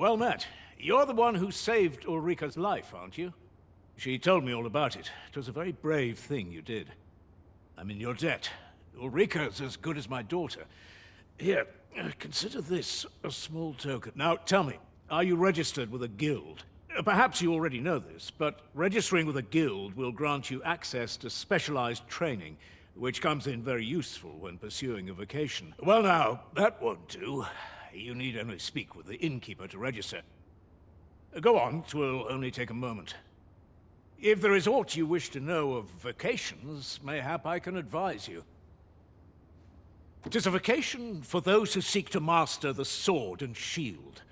Well met. You're the one who saved Ulrika's life, aren't you? She told me all about it. It was a very brave thing you did. I'm in your debt. Ulrika's as good as my daughter. Here, consider this a small token. Now, tell me, are you registered with a guild? Perhaps you already know this, but registering with a guild will grant you access to specialized training, which comes in very useful when pursuing a vocation. Well now, that won't do. You need only speak with the innkeeper to register. Go on, 'twill only take a moment. If there is aught you wish to know of vocations, mayhap I can advise you. 'Tis a vocation for those who seek to master the sword and shield.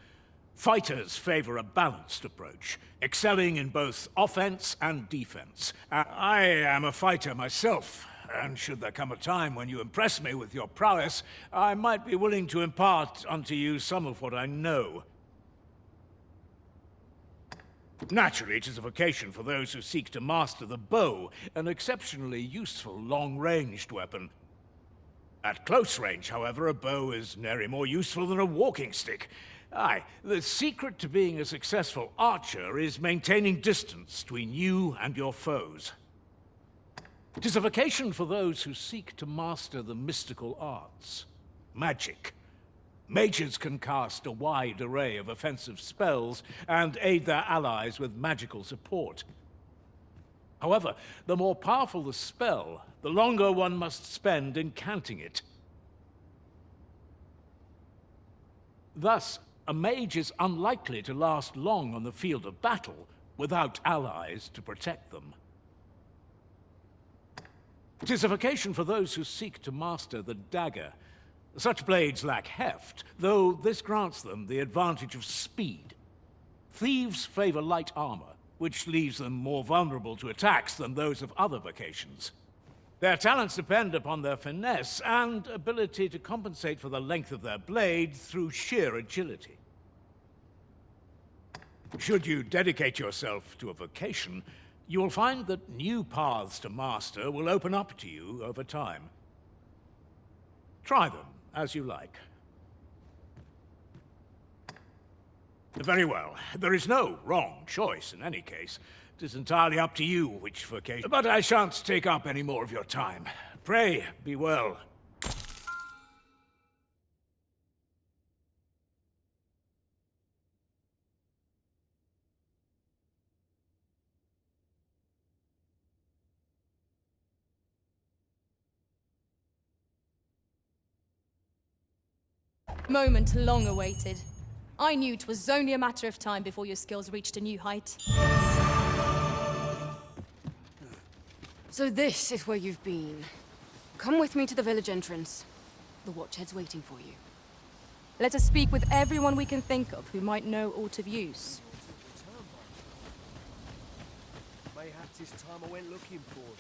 Fighters favor a balanced approach, excelling in both offense and defense. I am a fighter myself, and should there come a time when you impress me with your prowess, I might be willing to impart unto you some of what I know. Naturally, it is a vocation for those who seek to master the bow, an exceptionally useful long-ranged weapon. At close range, however, a bow is nary more useful than a walking stick. Aye, the secret to being a successful archer is maintaining distance between you and your foes. It is a vocation for those who seek to master the mystical arts. Magic. Mages can cast a wide array of offensive spells and aid their allies with magical support. However, the more powerful the spell, the longer one must spend incanting it. Thus, a mage is unlikely to last long on the field of battle without allies to protect them. It is a vocation for those who seek to master the dagger. Such blades lack heft, though this grants them the advantage of speed. Thieves favor light armor, which leaves them more vulnerable to attacks than those of other vocations. Their talents depend upon their finesse and ability to compensate for the length of their blade through sheer agility. Should you dedicate yourself to a vocation, you will find that new paths to master will open up to you over time. Try them as you like. Very well. There is no wrong choice in any case. It is entirely up to you which vocation. But I shan't take up any more of your time. Pray, be well. Moment long awaited. I knew 'twas only a matter of time before your skills reached a new height. So this is where you've been. Come with me to the village entrance. The watchhead's waiting for you. Let us speak with everyone we can think of who might know aught of use. Mayhaps this time I went looking for them.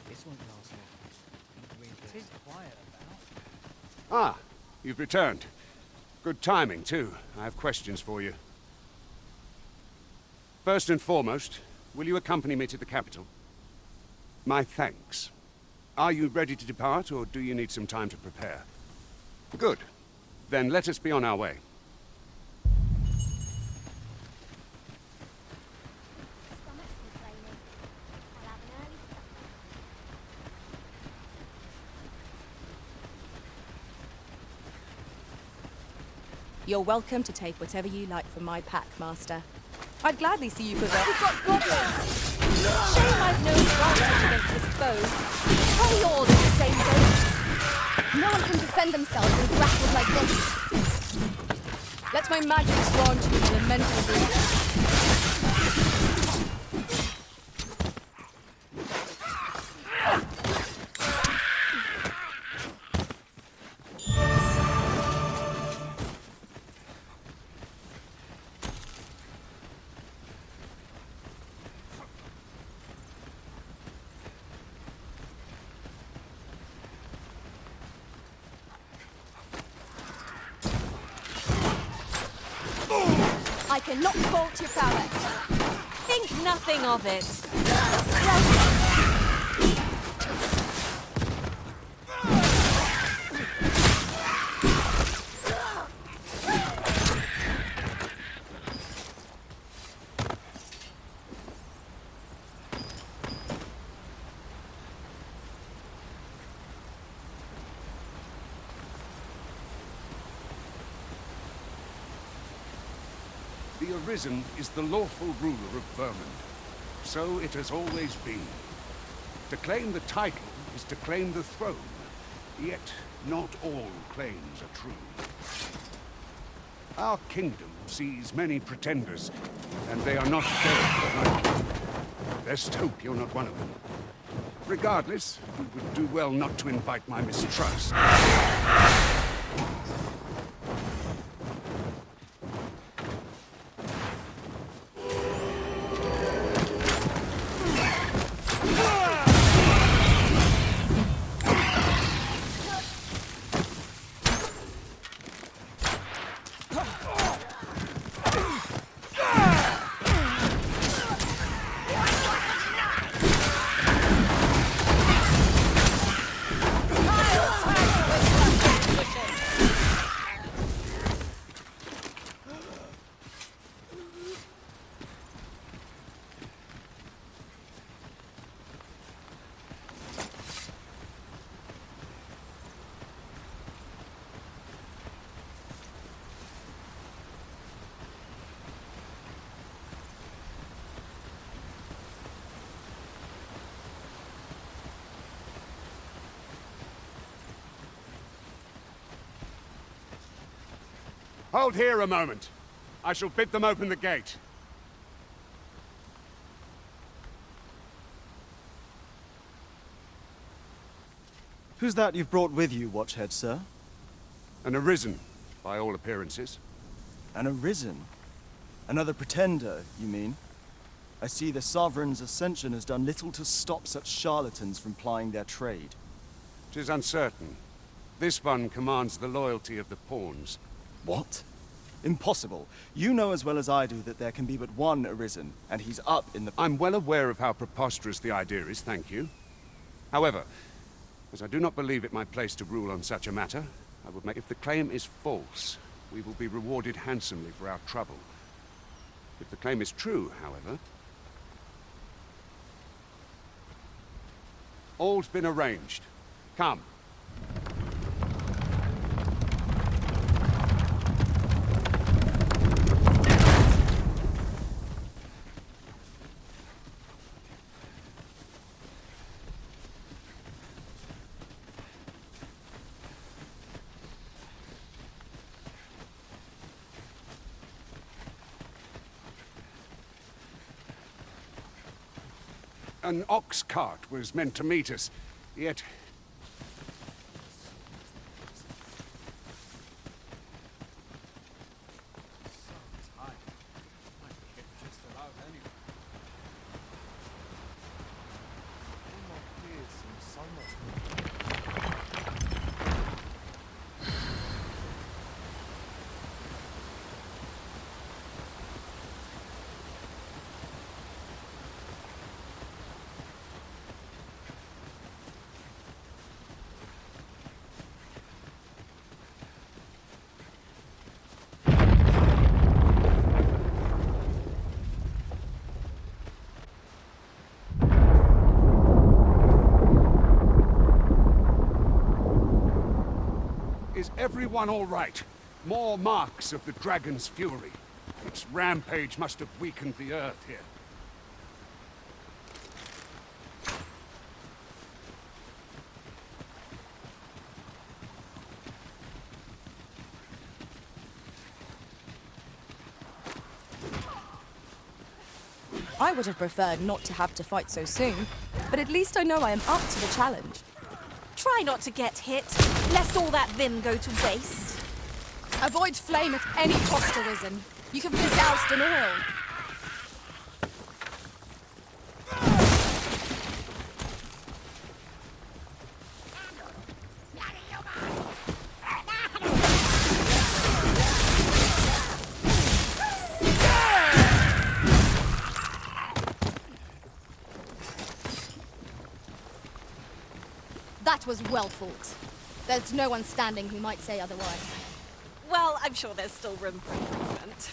This won't last long. It is quiet about. Ah, you've returned. Good timing, too. I have questions for you. First and foremost, will you accompany me to the capital? My thanks. Are you ready to depart, or do you need some time to prepare? Good. Then let us be on our way. You're welcome to take whatever you like from my pack, Master. I'd gladly see you put up. We've got goblins! Shame I've no advantage against his foes. Tell me all in the same boat. No one can defend themselves in grapples like this. Let my magic grant you an elemental breach. I cannot fault your prowess. Think nothing of it. The Arisen is the lawful ruler of Vermund. So it has always been. To claim the title is to claim the throne. Yet, not all claims are true. Our kingdom sees many pretenders, and they are not dead. Best hope you're not one of them. Regardless, you would do well not to invite my mistrust. Hold here a moment. I shall bid them open the gate. Who's that you've brought with you, Watchhead, sir? An Arisen, by all appearances. An Arisen? Another pretender, you mean? I see the Sovereign's ascension has done little to stop such charlatans from plying their trade. 'Tis uncertain. This one commands the loyalty of the pawns. What? Impossible. You know as well as I do that there can be but one Arisen, and he's up in the... I'm well aware of how preposterous the idea is, thank you. However, as I do not believe it my place to rule on such a matter, I would make... If the claim is false, we will be rewarded handsomely for our trouble. If the claim is true, however... All's been arranged. Come. An ox cart was meant to meet us, yet... Is everyone all right? More marks of the dragon's fury. Its rampage must have weakened the earth here. I would have preferred not to have to fight so soon, but at least I know I am up to the challenge. Try not to get hit, lest all that vim go to waste. Avoid flame at any cost, Arisen. You have been doused in oil. That was well fought. There's no one standing who might say otherwise. Well, I'm sure there's still room for improvement.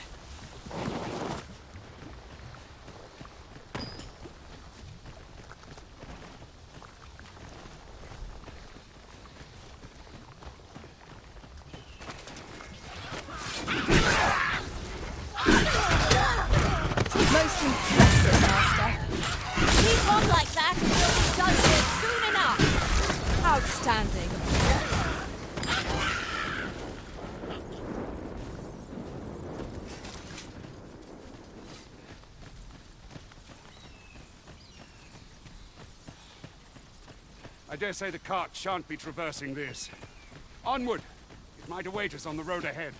Most impressive, Master. Keep on like that and you'll be done here soon enough. Outstanding. I dare say the cart shan't be traversing this. Onward! It might await us on the road ahead.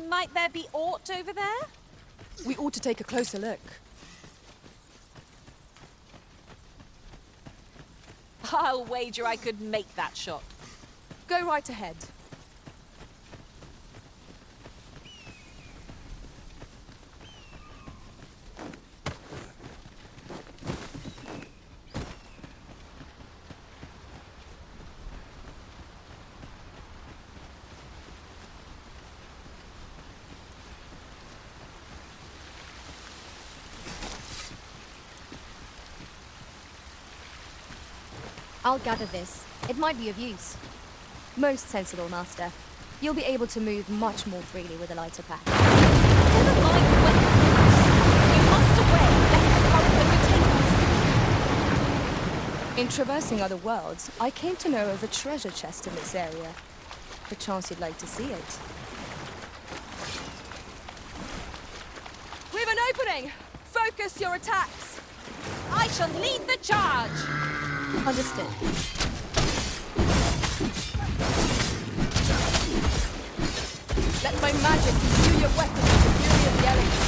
Might there be aught over there? We ought to take a closer look. I'll wager I could make that shot. Go right ahead. I'll gather this. It might be of use. Most sensible, Master. You'll be able to move much more freely with a lighter pack. Never mind the weapons. We must away, lest the current overtake us. In traversing other worlds, I came to know of a treasure chest in this area. Perchance you'd like to see it. We've an opening! Focus your attacks! I shall lead the charge! Understood. Let my magic imbue your weapons with the fury of the elements.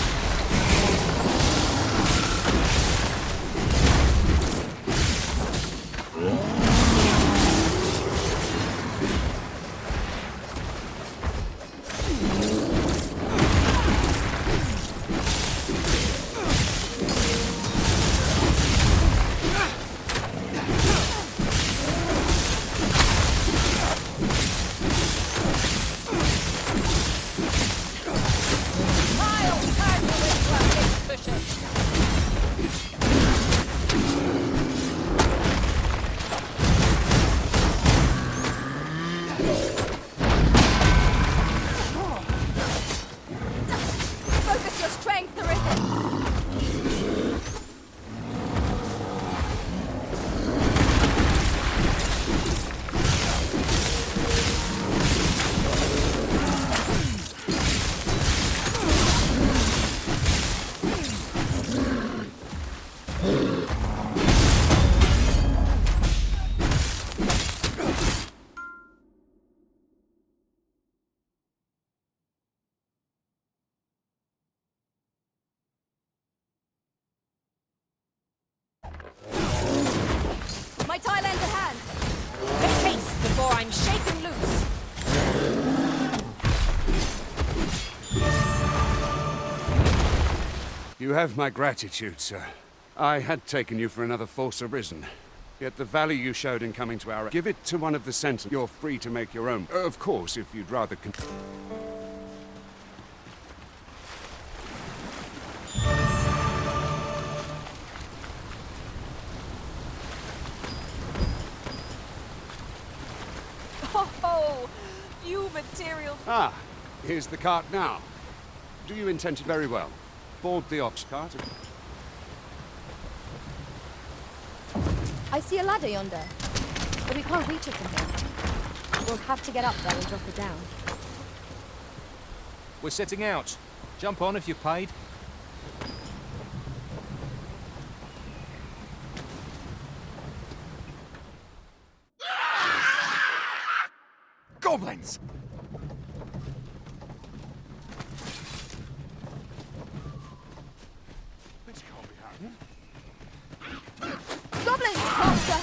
Focus your strength, Arisen! My tile ends at hand! Make haste before I'm shaken loose! You have my gratitude, sir. I had taken you for another false Arisen. Yet the value you showed in coming to our... Give it to one of the Sentinels. You're free to make your own. Of course, if you'd rather... Oh, few materials. Ah, here's the cart now. Do you intend to... Very well. Board the ox cart. I see a ladder yonder, but we can't reach it from here. We'll have to get up there and drop it down. We're setting out. Jump on if you've paid. Goblins! This can't be happening. Goblins, Master!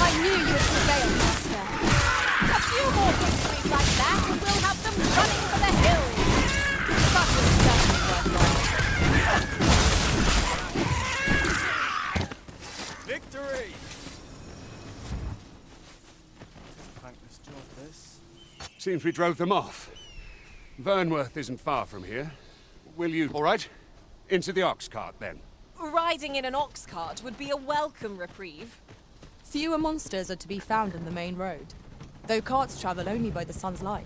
I knew you would prevail, Master. A few more victories like that, and we'll have them running for the hills. That was certainly worthwhile. Victory! Thank this job, this. Seems we drove them off. Vernworth isn't far from here. Will you... All right. Into the ox cart, then. Riding in an ox cart would be a welcome reprieve. Fewer monsters are to be found in the main road, though carts travel only by the sun's light.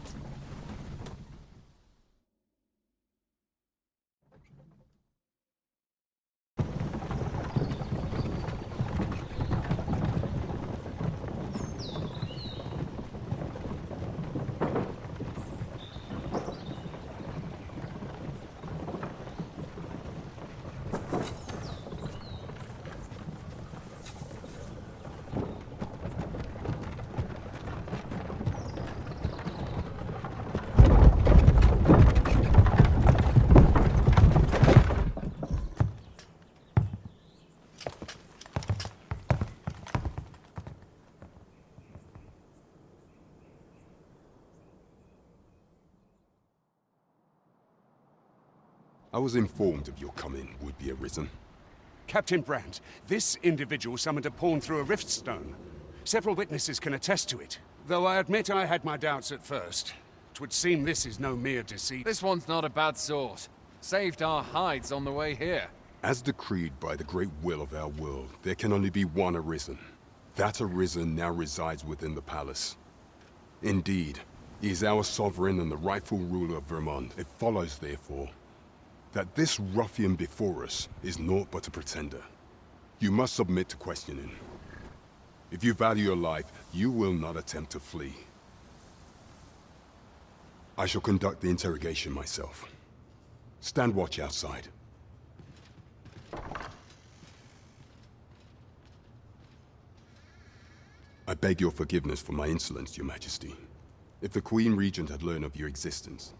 I was informed of your coming, would-be Arisen. Captain Brandt, this individual summoned a pawn through a rift stone. Several witnesses can attest to it. Though I admit I had my doubts at first. 'Twould seem this is no mere deceit. This one's not a bad sort. Saved our hides on the way here. As decreed by the great will of our world, there can only be one Arisen. That Arisen now resides within the palace. Indeed, he is our sovereign and the rightful ruler of Vermont. It follows, therefore, that this ruffian before us is naught but a pretender. You must submit to questioning. If you value your life, you will not attempt to flee. I shall conduct the interrogation myself. Stand watch outside. I beg your forgiveness for my insolence, Your Majesty. If the Queen Regent had learned of your existence,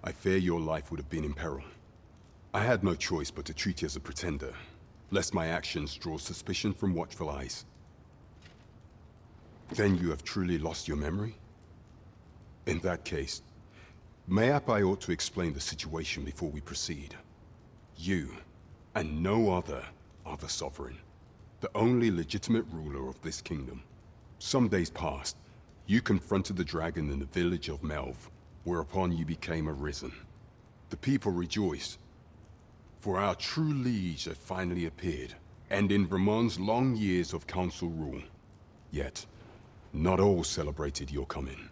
I fear your life would have been in peril. I had no choice but to treat you as a pretender, lest my actions draw suspicion from watchful eyes. Then you have truly lost your memory? In that case, mayhap I ought to explain the situation before we proceed. You, and no other, are the sovereign, the only legitimate ruler of this kingdom. Some days past, you confronted the dragon in the village of Melv, whereupon you became Arisen. The people rejoiced, for our true liege had finally appeared, and in Vermont's long years of council rule. Yet, not all celebrated your coming.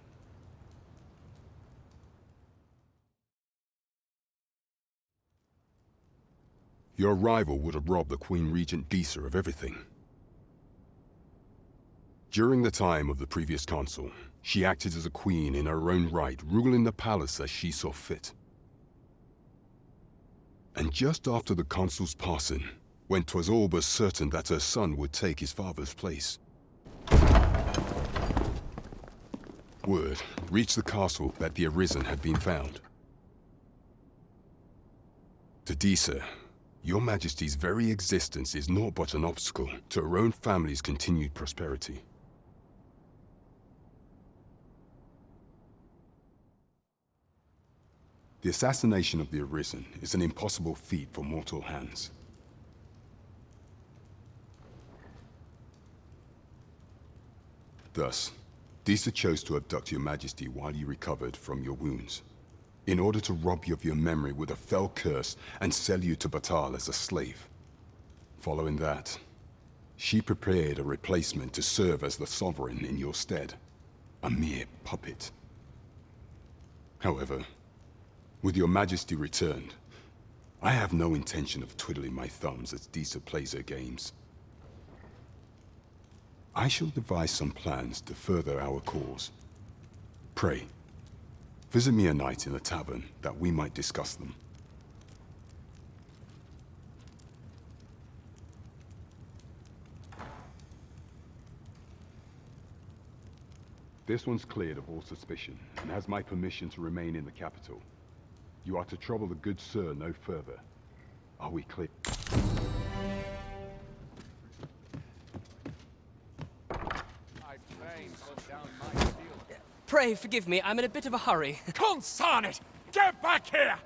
Your arrival would have robbed the Queen Regent Disa of everything. During the time of the previous council, she acted as a queen in her own right, ruling the palace as she saw fit. And just after the consul's passing, when 'twas all but certain that her son would take his father's place, word reached the castle that the Arisen had been found. To Disa, your Majesty's very existence is naught but an obstacle to her own family's continued prosperity. The assassination of the Arisen is an impossible feat for mortal hands. Thus, Disa chose to abduct your majesty while you recovered from your wounds, in order to rob you of your memory with a fell curse and sell you to Batal as a slave. Following that, she prepared a replacement to serve as the sovereign in your stead, a mere puppet. However, with your majesty returned, I have no intention of twiddling my thumbs as Disa plays her games. I shall devise some plans to further our cause. Pray, visit me a night in the tavern that we might discuss them. This one's cleared of all suspicion, and has my permission to remain in the capital. You are to trouble the good sir no further. Are we clear? Pray forgive me, I'm in a bit of a hurry. Consarn it! Get back here!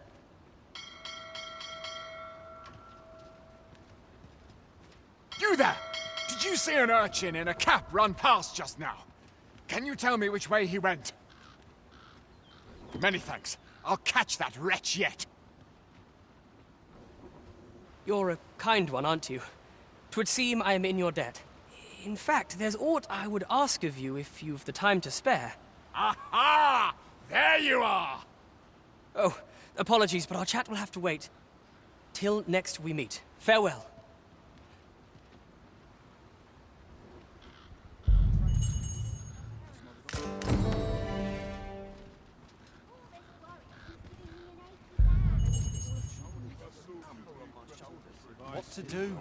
You there! Did you see an urchin in a cap run past just now? Can you tell me which way he went? Many thanks. I'll catch that wretch yet. You're a kind one, aren't you? 'Twould seem I am in your debt. In fact, there's aught I would ask of you if you've the time to spare. Aha! There you are! Oh, apologies, but our chat will have to wait. Till next we meet. Farewell. What to do?